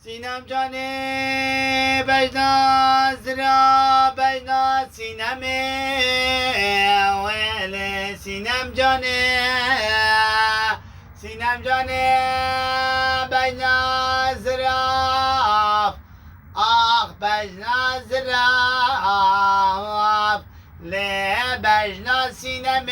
سینم جانه بجنا زرا بجنا سینم ویله سینم جانه بجنا زرا آخ بجنا زرا لی بجنا سینم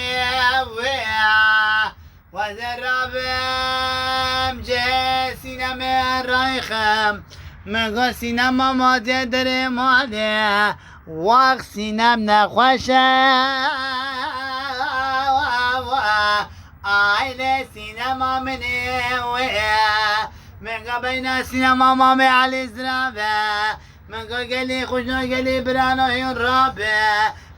و زرابم جه سینم رایخم مگو سینم آماده در ماله وقت سینم نخوشه آیل سینم آمنه مگو بین سینم آمامه علی زرابه مگو گلی خوشنو گلی برانو هین رابه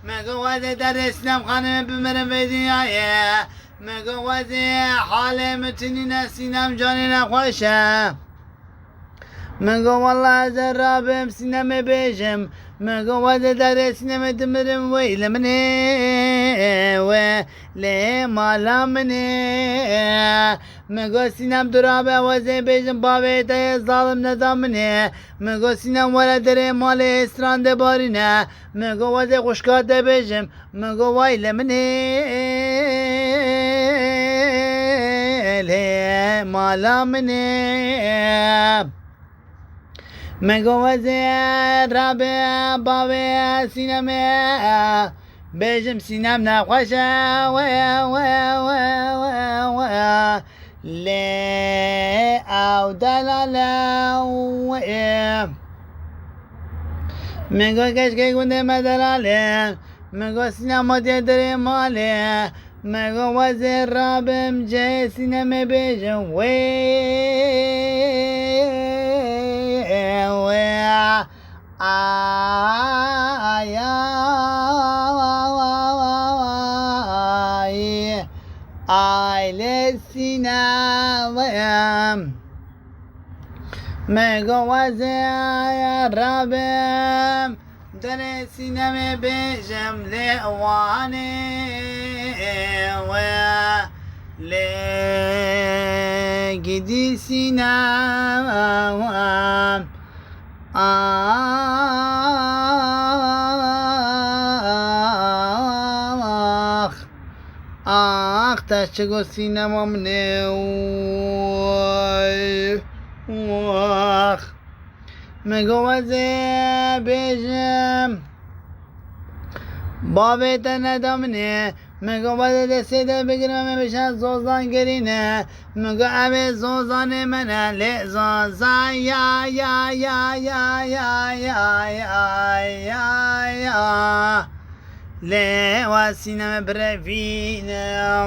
مگو وزه در سینم خانم بمرم به دنیایه مگو وزه حال متنین سینم جانی نخوشه مگو والله زرابم سینم بیجم مگو وزه در سینم دمرم ویل منه ویل مالا منه مگو سینم درابه وزه بیجم باوی تای ظالم نظامنه مگو سینم ولا در مال استران بارینه مگو وزه خوشکات بیجم مگو ویل منه مالا منه مگو وزه رابه باوی سینم بیجم سینم نخوشه لی او دلاله مگو کشکی گنده مدلاله مگو سینم در ماله مگو وزه رابم جه سینم بیجم آیل سینم مگو وزه رابم در سینم بیجم لیوانه لگدی سینم آخ تشگو سینم امنه مگو وزه بیجم بابت ندامنه مگو وزه دسته ده بگیرم بشن زوزان گرینه مگو اوه زوزان منه لی زوزان یا لی و سینم بروینه